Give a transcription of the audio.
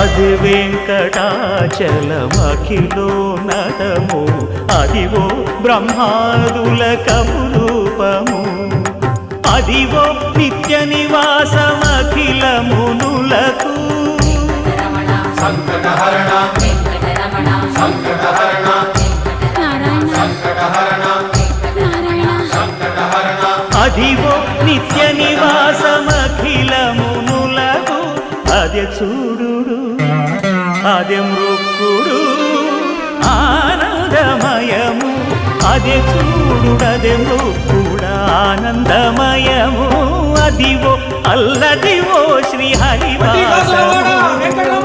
అది వెంకటాచలమఖిలో నటము అదివో బ్రహ్మాదుల కపురూపము అదివో నిత్య నివాసమఖిల మునులకు సంకటహరణ సంకటహరణ సంకటహరణ సంకటహరణ అదివో నిత్య నివాసమఖిల మునులకు అదే చూడు అదే మృక్కుడు ఆనందమయము అదే చూడు అదే మృక్కుడు ఆనందమయము అదివో అల్లదివో శ్రీ హరివాసము